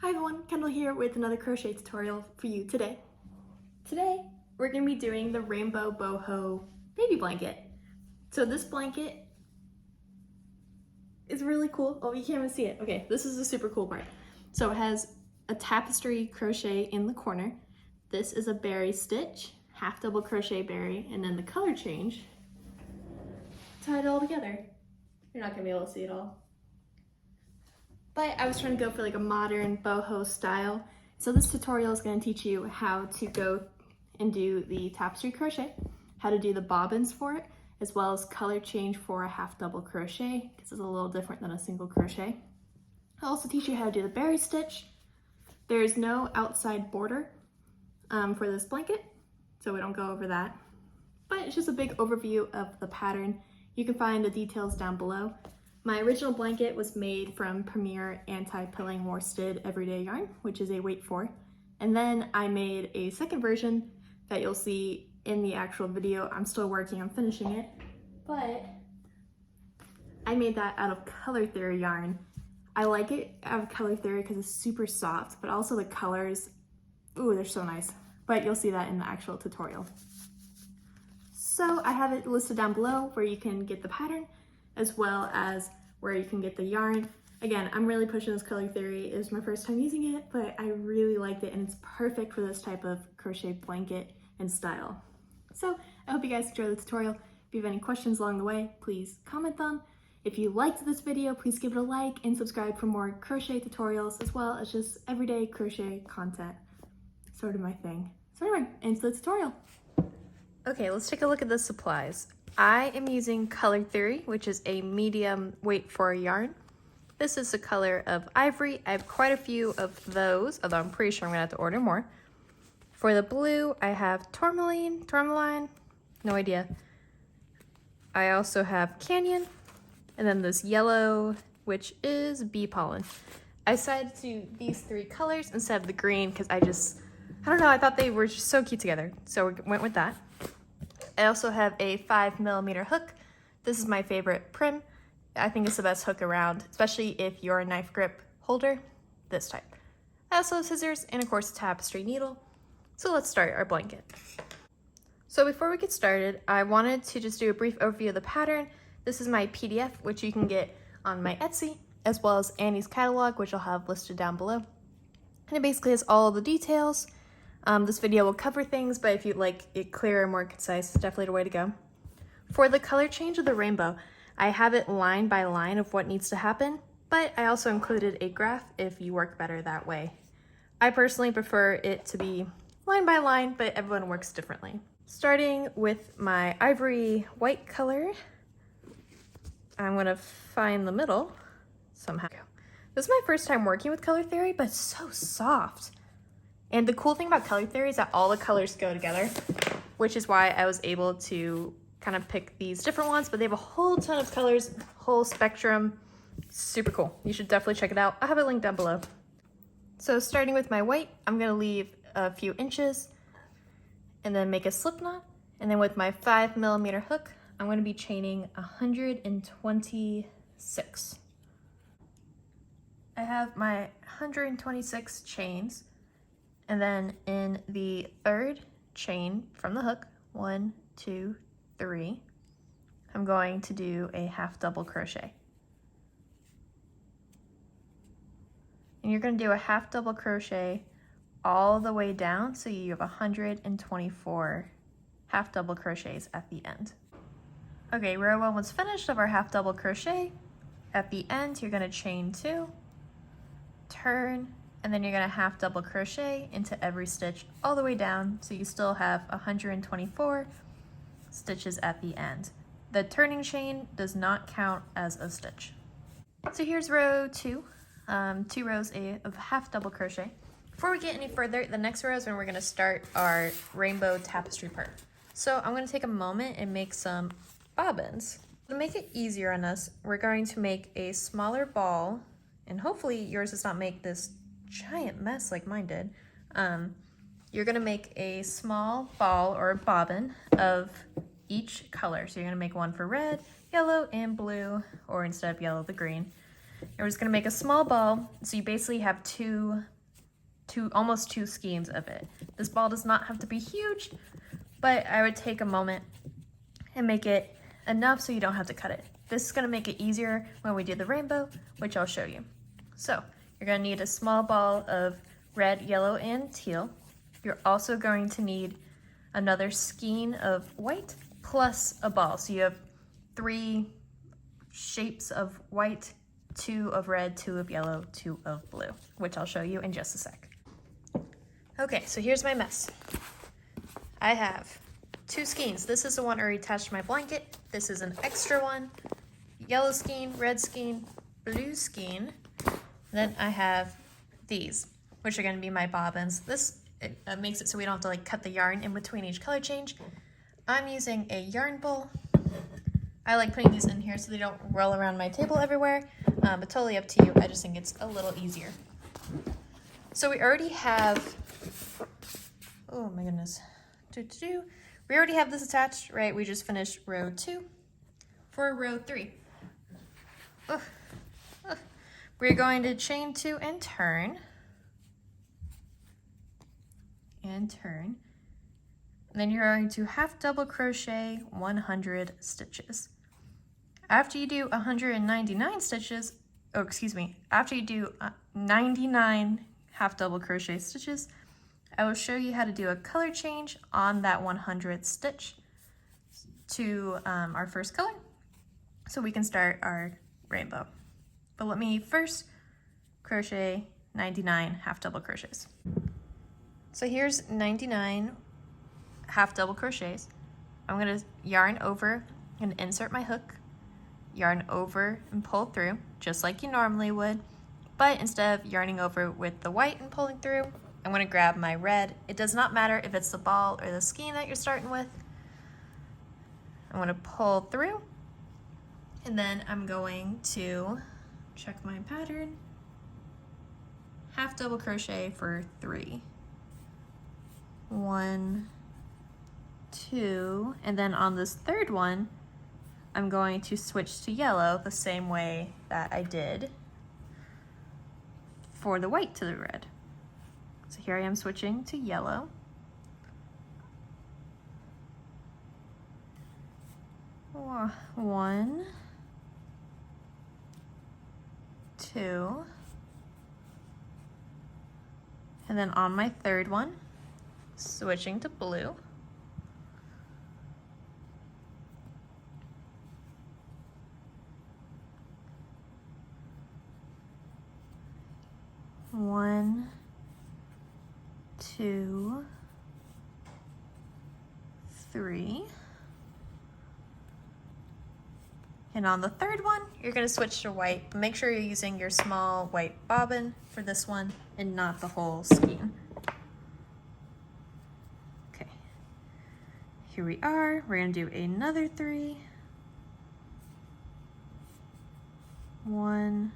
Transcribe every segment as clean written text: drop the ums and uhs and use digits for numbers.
Hi everyone, Kendall here with another crochet tutorial for you today. Today, we're going to be doing the rainbow boho baby blanket. So this blanket is really cool. Oh, you can't even see it. Okay, this is the super cool part. So it has a tapestry crochet in the corner. This is a berry stitch, half double crochet berry, and then the color change. Tie it all together. You're not going to be able to see it all. But I was trying to go for like a modern boho style. So this tutorial is going to teach you how to go and do the tapestry crochet, how to do the bobbins for it, as well as color change for a half double crochet, because it's a little different than a single crochet. I'll also teach you how to do the berry stitch. There is no outside border for this blanket, so we don't go over that. But it's just a big overview of the pattern. You can find the details down below. My original blanket was made from Premier Anti-Pilling Worsted Everyday Yarn, which is a weight 4. And then I made a second version that you'll see in the actual video. I'm still working on finishing it, but I made that out of Color Theory yarn. I like it out of Color Theory because it's super soft, but also the colors, ooh, they're so nice. But you'll see that in the actual tutorial. So I have it listed down below where you can get the pattern, as well as where you can get the yarn. Again, I'm really pushing this Color Theory. It was my first time using it, but I really liked it, and it's perfect for this type of crochet blanket and style. So I hope you guys enjoy the tutorial. If you have any questions along the way, please comment them. If you liked this video, please give it a like and subscribe for more crochet tutorials, as well as just everyday crochet content. Sort of my thing. So anyway, into the tutorial. Okay, let's take a look at the supplies. I am using Color Theory, which is a medium weight 4 yarn. This is the color of ivory. I have quite a few of those, although I'm pretty sure I'm gonna have to order more. For the blue, I have tourmaline, no idea. I also have Canyon, and then this yellow, which is bee pollen. I decided to do these 3 colors instead of the green because I don't know, I thought they were just so cute together, so we went with that. I also have a 5mm hook. This is my favorite prim. I think it's the best hook around, especially if you're a knife grip holder, this type. I also have scissors and of course a tapestry needle. So let's start our blanket. So before we get started, I wanted to just do a brief overview of the pattern. This is my PDF, which you can get on my Etsy, as well as Annie's catalog, which I'll have listed down below. And it basically has all the details. This video will cover things, but if you'd like it clearer and more concise, it's definitely the way to go. For the color change of the rainbow, I have it line by line of what needs to happen, but I also included a graph if you work better that way. I personally prefer it to be line by line, but everyone works differently. Starting with my ivory white color, I'm gonna find the middle somehow. This is my first time working with Color Theory, but it's so soft. And the cool thing about Color Theory is that all the colors go together, which is why I was able to kind of pick these different ones, but they have a whole ton of colors, whole spectrum. Super cool. You should definitely check it out. I'll have it linked down below. So starting with my white, I'm gonna leave a few inches and then make a slip knot. And then with my 5mm hook, I'm gonna be chaining 126. I have my 126 chains. And then in the third chain from the hook, 1, 2, 3, I'm going to do a half double crochet. And you're going to do a half double crochet all the way down, so you have 124 half double crochets at the end. Okay, row 1 was finished of our half double crochet. At the end, you're going to chain 2, turn, and then you're gonna half double crochet into every stitch all the way down, so you still have 124 stitches at the end. The turning chain does not count as a stitch. So here's row 2, 2 rows of half double crochet. Before we get any further, the next row is when we're gonna start our rainbow tapestry part. So I'm gonna take a moment and make some bobbins. To make it easier on us, we're going to make a smaller ball, and hopefully yours does not make this giant mess like mine did. You're gonna make a small ball or a bobbin of each color. So you're gonna make one for red, yellow, and blue, or instead of yellow, the green. we're just gonna make a small ball. So you basically have almost two skeins of it. This ball does not have to be huge, but I would take a moment and make it enough so you don't have to cut it. This is gonna make it easier when we do the rainbow, which I'll show you. So you're gonna need a small ball of red, yellow, and teal. You're also going to need another skein of white plus a ball. So you have 3 shapes of white, 2 of red, 2 of yellow, 2 of blue, which I'll show you in just a sec. Okay, so here's my mess. I have 2 skeins. This is the one already attached to my blanket. This is an extra one. Yellow skein, red skein, blue skein. Then I have these, which are gonna be my bobbins. This makes it so we don't have to like cut the yarn in between each color change. I'm using a yarn bowl. I like putting these in here so they don't roll around my table everywhere, but totally up to you. I just think it's a little easier. So we already have, oh my goodness. We already have this attached, right? We just finished row 2 for row 3. We're going to chain 2 and turn. And turn. And then you're going to half double crochet 100 stitches. After you do 199 stitches, oh excuse me, after you do 99 half double crochet stitches, I will show you how to do a color change on that 100th stitch to our first color so we can start our rainbow. But let me first crochet 99 half double crochets. So here's 99 half double crochets. I'm gonna yarn over and insert my hook, yarn over and pull through just like you normally would, but instead of yarning over with the white and pulling through, I'm gonna grab my red. It does not matter if it's the ball or the skein that you're starting with. I'm gonna pull through, and then I'm going to check my pattern, half double crochet for 3. 1, 2, and then on this third one, I'm going to switch to yellow the same way that I did for the white to the red. So here I am switching to yellow. One, 2, and then on my third one, switching to blue. One, 2, 3. And on the third one, you're gonna switch to white, but make sure you're using your small white bobbin for this one and not the whole skein. Okay, here we are. We're gonna do another 3. 1,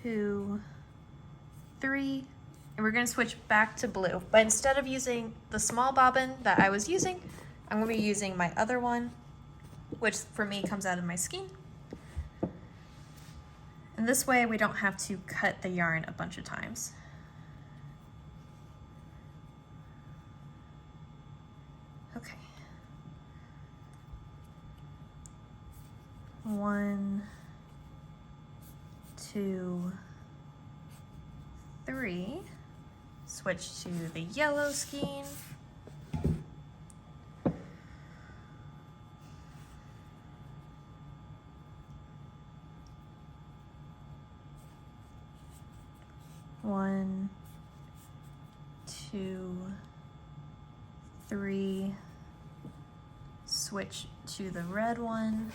2, 3, and we're going to switch back to blue. But instead of using the small bobbin that I was using, I'm going to be using my other one, which for me comes out of my skein. And this way we don't have to cut the yarn a bunch of times. Okay. 1, 2, 3, switch to the yellow skein. One, 2, 3, switch to the red one.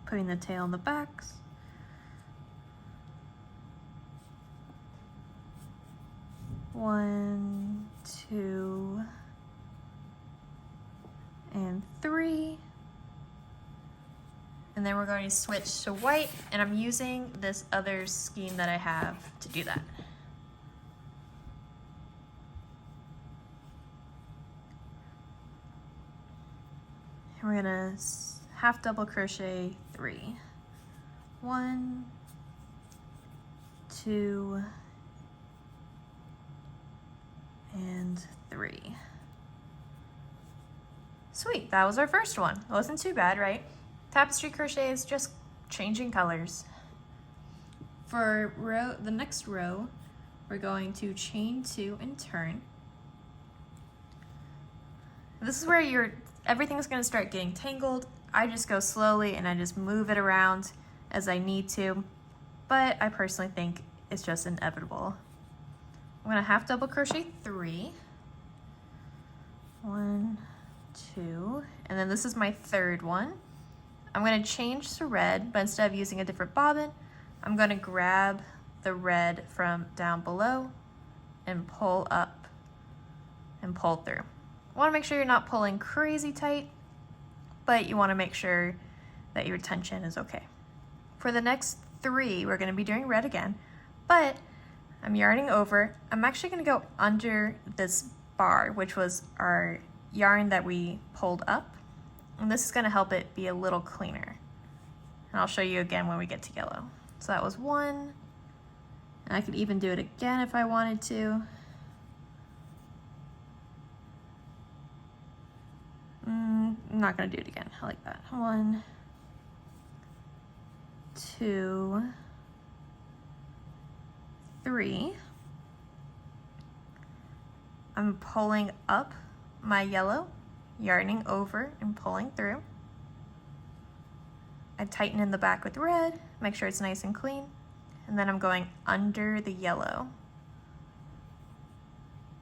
Putting the tail in the backs. One, 2, and 3. And And then we're going to switch to white, and I'm using this other skein that I have to do that. And we're gonna half double crochet 3. 1, 2, and 3. Sweet, that was our first one. It wasn't too bad, right? Tapestry crochet is just changing colors. For the next row, we're going to chain 2 and turn. This is where everything's gonna start getting tangled. I just go slowly and I just move it around as I need to, but I personally think it's just inevitable. I'm gonna half double crochet 3. 1, 2, and then this is my third one. I'm gonna change to red, but instead of using a different bobbin, I'm gonna grab the red from down below and pull up and pull through. I wanna make sure you're not pulling crazy tight, but you wanna make sure that your tension is okay. For the next 3, we're gonna be doing red again, but I'm yarning over. I'm actually gonna go under this bar, which was our yarn that we pulled up. And this is gonna help it be a little cleaner. And I'll show you again when we get to yellow. So that was 1. And I could even do it again if I wanted to. I'm not gonna do it again. I like that. 1, 2, 3. I'm pulling up my yellow, yarning over and pulling through. I tighten in the back with red, make sure it's nice and clean, and then I'm going under the yellow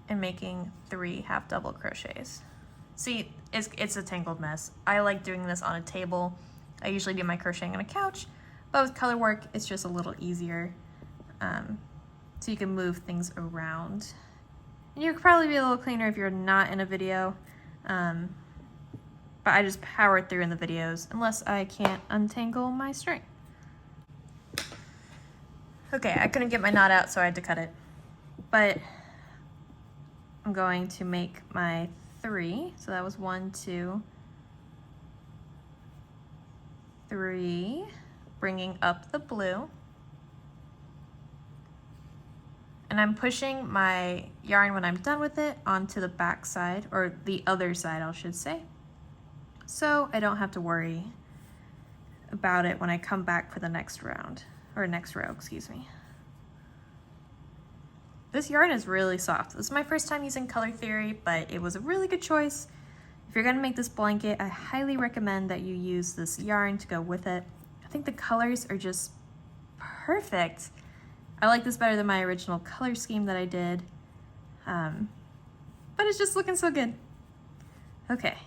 and making 3 half double crochets. See, it's a tangled mess. I like doing this on a table. I usually do my crocheting on a couch, but with color work, it's just a little easier. So you can move things around. And you could probably be a little cleaner if you're not in a video, but I just power through in the videos unless I can't untangle my string. Okay, I couldn't get my knot out, so I had to cut it. But I'm going to make my 3, so that was 1, 2, 3, bringing up the blue. And I'm pushing my yarn when I'm done with it onto the back side, or the other side, I should say. So I don't have to worry about it when I come back for the next round, or next row, excuse me. This yarn is really soft. This is my first time using Color Theory, but it was a really good choice. If you're gonna make this blanket, I highly recommend that you use this yarn to go with it. I think the colors are just perfect. I like this better than my original color scheme that I did, but it's just looking so good. Okay,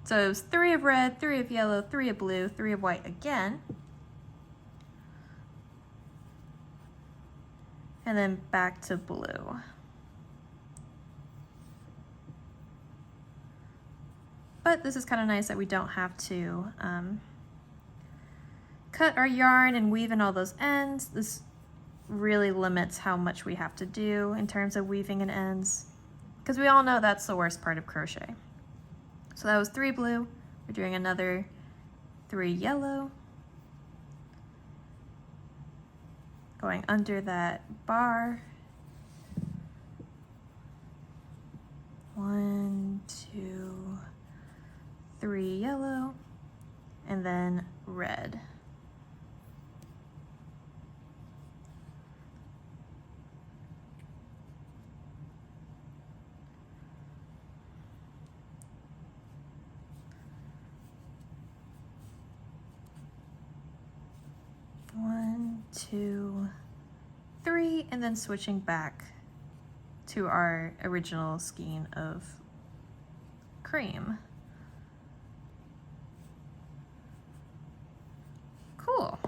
so it was 3 of red, 3 of yellow, 3 of blue, 3 of white again. And then back to blue. But this is kind of nice that we don't have to cut our yarn and weave in all those ends. This really limits how much we have to do in terms of weaving in ends, because we all know that's the worst part of crochet. So that was 3 blue. We're doing another 3 yellow, going under that bar. 1, 2, 3 yellow, and then red. One, 2, 3, and then switching back to our original skein of cream. Cool.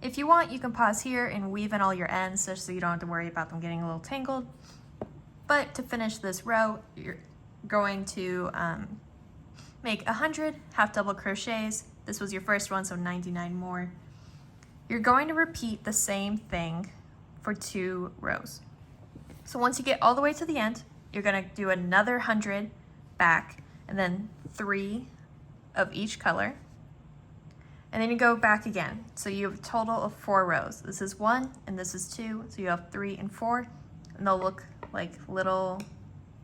If you want, you can pause here and weave in all your ends just so you don't have to worry about them getting a little tangled. But to finish this row, you're going to make 100 half double crochets. this was your first one, so 99 more. You're going to repeat the same thing for 2 rows. So once you get all the way to the end, you're gonna do another 100 back, and then 3 of each color. And then you go back again. So you have a total of 4 rows. This is 1 and this is 2, so you have 3 and 4, and they'll look like little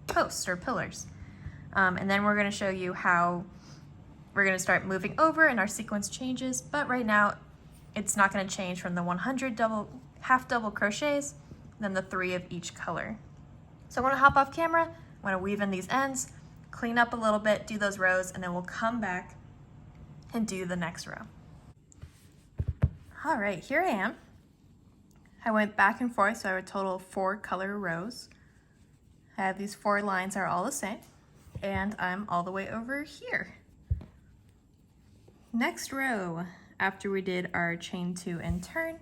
posts or pillars. And then we're gonna show you how we're gonna start moving over and our sequence changes, but right now it's not gonna change from the 100 half double crochets, then the 3 of each color. So I'm gonna hop off camera, I'm gonna weave in these ends, clean up a little bit, do those rows, and then we'll come back and do the next row. All right, here I am. I went back and forth, so I have a total of 4 color rows. I have these 4 lines are all the same, and I'm all the way over here. Next row, after we did our chain 2 and turn,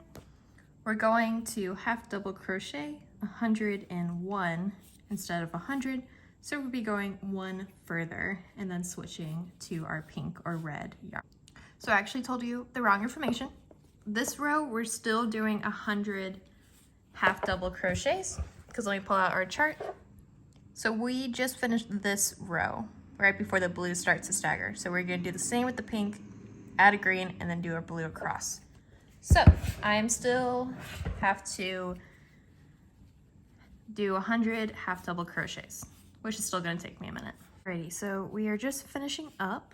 we're going to half double crochet 101 instead of 100, so we'll be going 1 further and then switching to our pink or red yarn. So I actually told you the wrong information. This row, we're still doing 100 half double crochets, because let me pull out our chart. So we just finished this row right before the blue starts to stagger. So we're gonna do the same with the pink, add a green, and then do our blue across. So I am still have to do 100 half double crochets, which is still gonna take me a minute. Alrighty, so we are just finishing up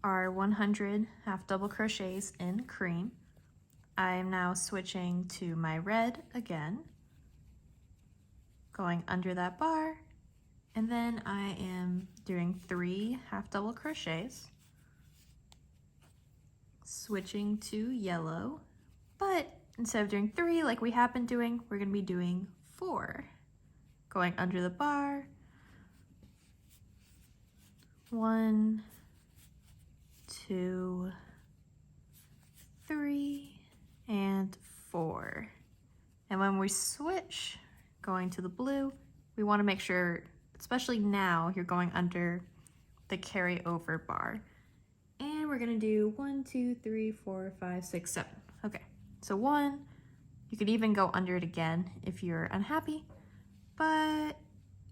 our 100 half double crochets in cream. I am now switching to my red again, going under that bar, and then I am doing 3 half double crochets, switching to yellow, but instead of doing 3 like we have been doing, we're gonna be doing 4. Going under the bar, 1, 2, 3, and 4. And when we switch, going to the blue, we want to make sure, especially now, you're going under the carryover bar. And we're gonna do 1, 2, 3, 4, 5, 6, 7. Okay, so 1, you could even go under it again if you're unhappy, but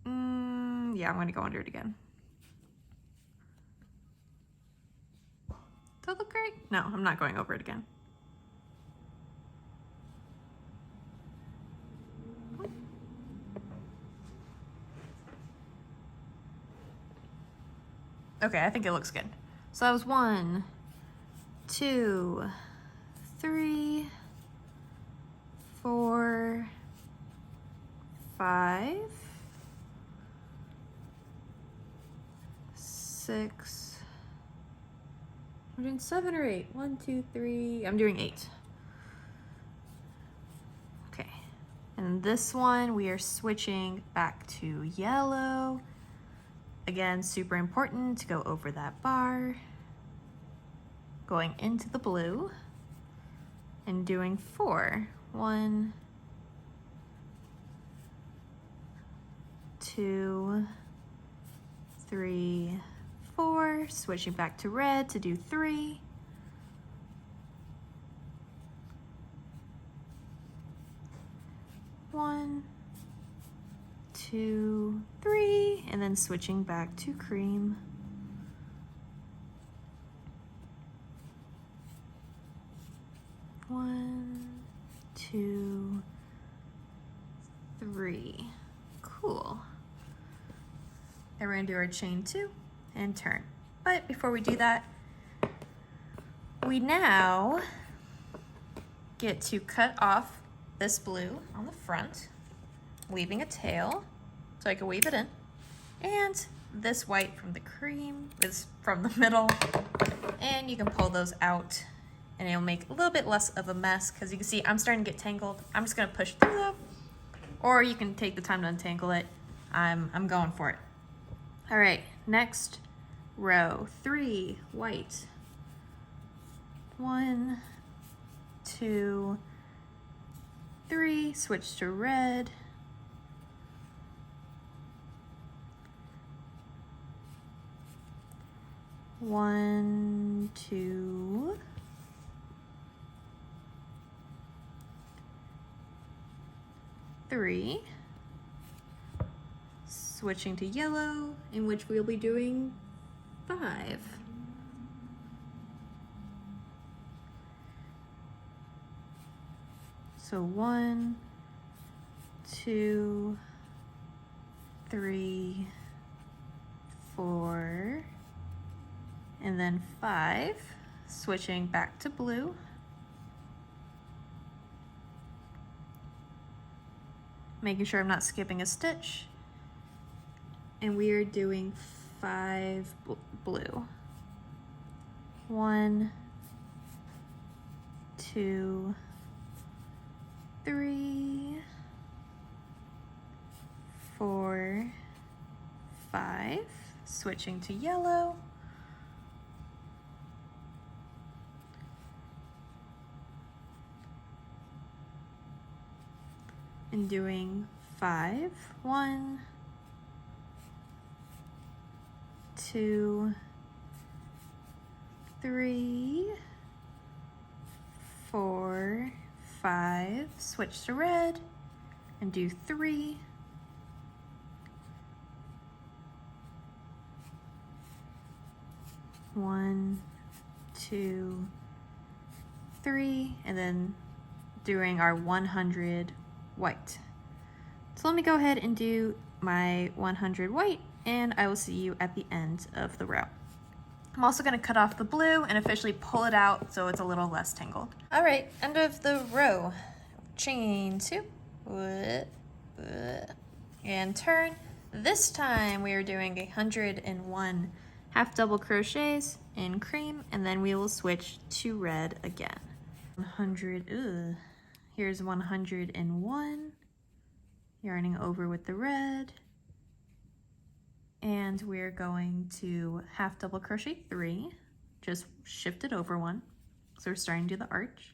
yeah, I'm gonna go under it again. Does that look great? No, I'm not going over it again. Okay, I think it looks good. So that was 1, 2, 3, 4, 5, 6. I'm doing 7 or 8. 1, 2, 3. I'm doing 8. Okay. And this one we are switching back to yellow. Again, super important to go over that bar, going into the blue, and doing 4. 1, 2, 3, 4, switching back to red to do 3. 1, 2, 3, and then switching back to cream. 1, 2, 3. Cool. Then we're gonna do our chain 2 and turn. But before we do that, we now get to cut off this blue on the front, weaving a tail so I can weave it in, and this white from the cream is from the middle, and you can pull those out and it'll make a little bit less of a mess, because you can see I'm starting to get tangled. I'm just gonna push through them, or you can take the time to untangle it. I'm going for it. All right, next row, 3 white, 1, 2, 3, switch to red, 1, 1, 2, 3, switching to yellow, in which we'll be doing 5. So 1, 2, 3, 4, and then 5, switching back to blue. Making sure I'm not skipping a stitch. And we are doing 5 blue. 1, 2, 3, 4, 5, switching to yellow. And doing 5, 1, 2, 3, 4, 5, switch to red, and do 3. One, 2, 3, and then doing our 100 white. So let me go ahead and do my 100 white, and I will see you at the end of the row. I'm also going to cut off the blue and officially pull it out so it's a little less tangled. All right, end of the row. Chain 2, and turn. This time we are doing 101 half double crochets in cream, and then we will switch to red again. 100, here's 101, yarning over with the red, and we're going to half double crochet 3, just shift it over 1, so we're starting to do the arch.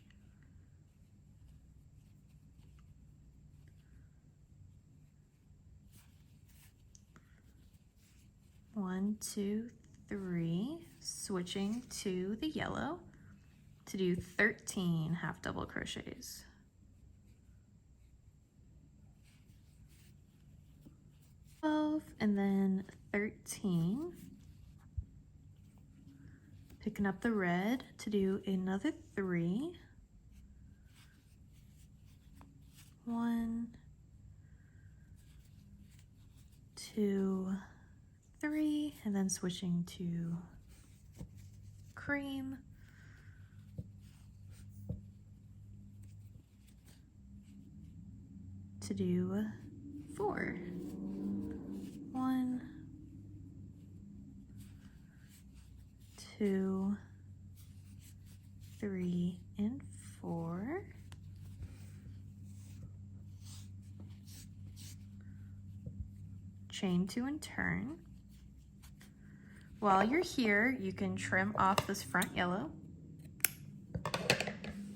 One, 2, 3, switching to the yellow to do 13 half double crochets. And then 13, picking up the red to do another 3, 1, 2, 3, and then switching to cream, to do 4. 1, 2, 3, and 4. Chain 2 and turn. While you're here, you can trim off this front yellow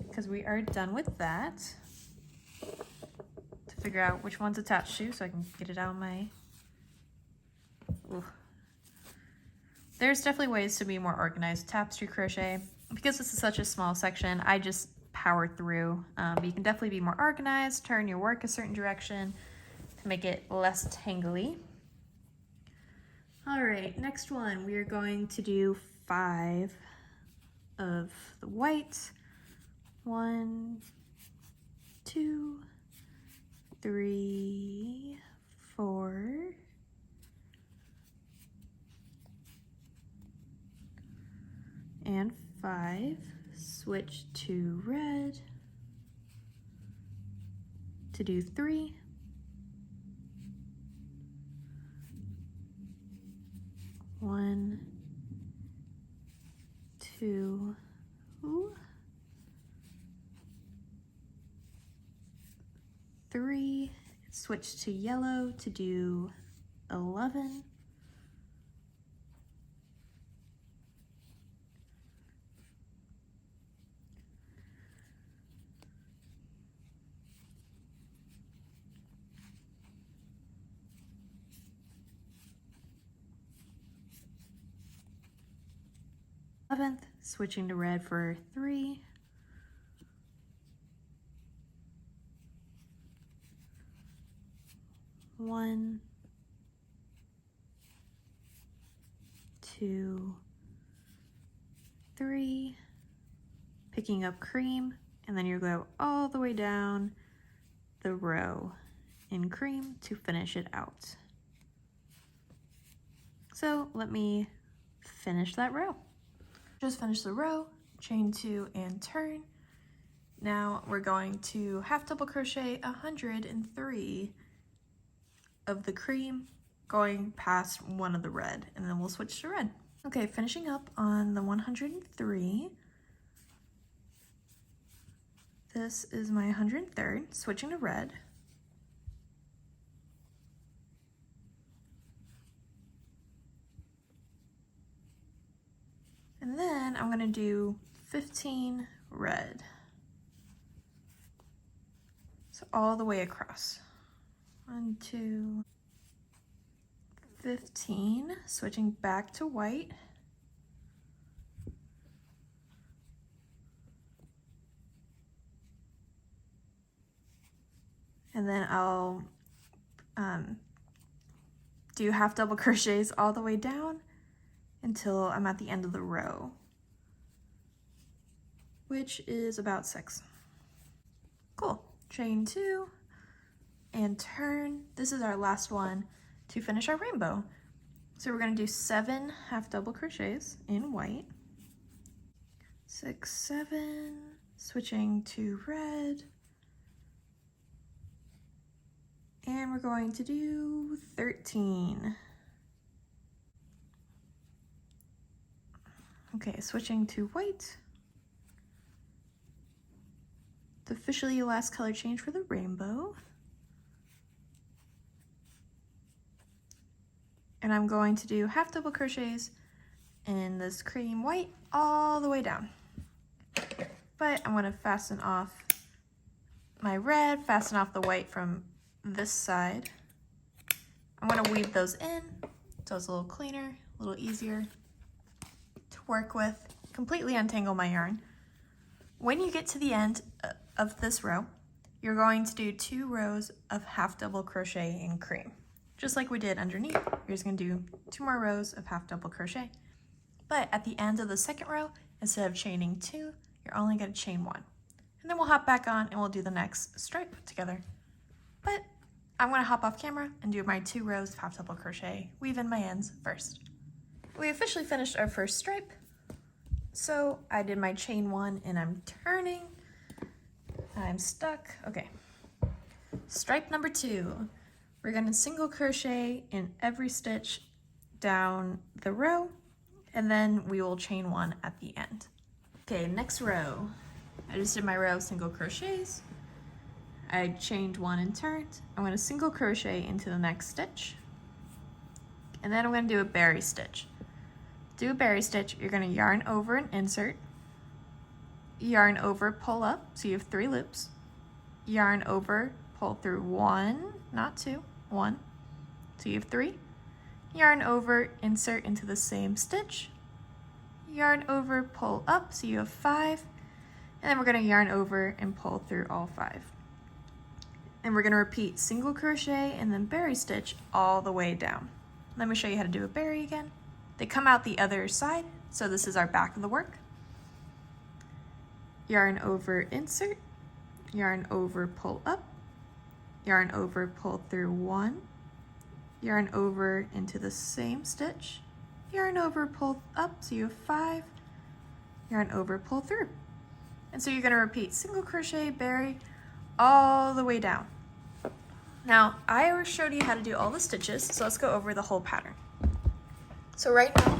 because we are done with that. To figure out which one's attached to so I can get it out of my... Ooh. There's definitely ways to be more organized tapestry crochet. Because this is such a small section, I just power through. But you can definitely be more organized, turn your work a certain direction to make it less tangly. All right, next one, we are going to do 5 of the white. 1, 2, 3, 4, and 5, switch to red to do 3, 1, 2, 3, switch to yellow to do 11, 11th, switching to red for 3. 1, 2, 3, picking up cream, and then you go all the way down the row in cream to finish it out. So let me finish that row. Just finish the row, chain 2 and turn. Now we're going to half double crochet 103 of the cream going past one of the red, and then we'll switch to red. Okay, finishing up on the 103. This is my 103rd, switching to red. And then I'm gonna do 15 red. So all the way across. 1, 2, 15, switching back to white. And then I'll do half double crochets all the way down until I'm at the end of the row, which is about 6. Cool. Chain 2 and turn. This is our last one to finish our rainbow. So we're going to do 7 half double crochets in white. 6, 7, switching to red. And we're going to do 13. Okay, switching to white. It's officially the last color change for the rainbow. And I'm going to do half double crochets in this cream white all the way down. But I'm going to fasten off my red, fasten off the white from this side. I'm going to weave those in so it's a little cleaner, a little easier to work with. Completely untangle my yarn. When you get to the end of this row, you're going to do 2 rows of half double crochet in cream. Just like we did underneath, you're just going to do 2 more rows of half double crochet. But at the end of the second row, instead of chaining 2, you're only going to chain 1. And then we'll hop back on and we'll do the next stripe together. But I'm going to hop off camera and do my 2 rows of half double crochet, weave in my ends first. We officially finished our first stripe. So I did my chain 1 and I'm turning. I'm stuck. Okay. Stripe number 2. We're going to single crochet in every stitch down the row, and then we will chain 1 at the end. Okay, next row. I just did my row of single crochets. I chained 1 and turned. I'm going to single crochet into the next stitch, and then I'm going to do a berry stitch. Do a berry stitch, you're going to yarn over and insert, yarn over, pull up, so you have 3 loops, yarn over, pull through 1, not 2, 1, so you have 3, yarn over, insert into the same stitch, yarn over, pull up, so you have 5, and then we're going to yarn over and pull through all 5. And we're going to repeat single crochet and then berry stitch all the way down. Let me show you how to do a berry again. They come out the other side, so this is our back of the work. Yarn over, insert, yarn over, pull up, yarn over, pull through 1, yarn over into the same stitch, yarn over, pull up, so you have 5, yarn over, pull through. And so you're going to repeat single crochet, berry, all the way down. Now, I already showed you how to do all the stitches, so let's go over the whole pattern. So right now,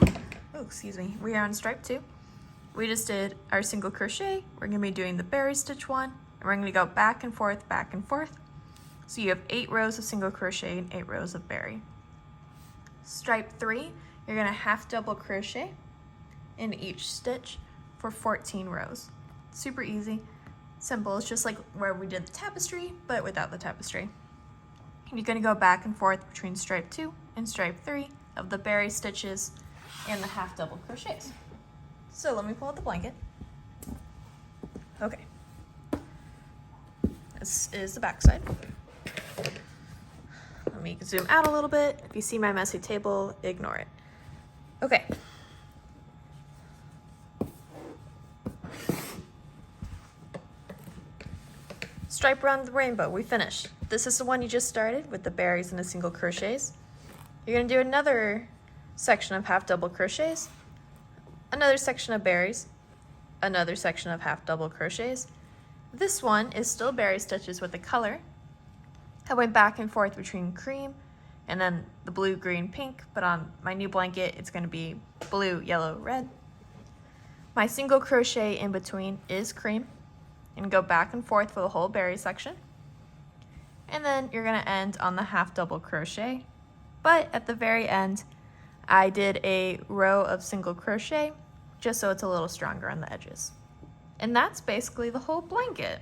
we are on stripe 2. We just did our single crochet. We're going to be doing the berry stitch 1, and we're going to go back and forth, back and forth. So you have 8 rows of single crochet and 8 rows of berry. Stripe 3, you're going to half double crochet in each stitch for 14 rows. Super easy, simple. It's just like where we did the tapestry, but without the tapestry. And you're going to go back and forth between stripe 2 and stripe 3 of the berry stitches and the half double crochets. So let me pull out the blanket. Okay. This is the back side. Let me zoom out a little bit. If you see my messy table, ignore it. Okay. Stripe around the rainbow, we finished. This is the one you just started with the berries and the single crochets. You're gonna do another section of half double crochets, another section of berries, another section of half double crochets. This one is still berry stitches with the color. I went back and forth between cream and then the blue, green, pink, but on my new blanket, it's gonna be blue, yellow, red. My single crochet in between is cream, and go back and forth for the whole berry section. And then you're gonna end on the half double crochet, but at the very end, I did a row of single crochet just so it's a little stronger on the edges. And that's basically the whole blanket.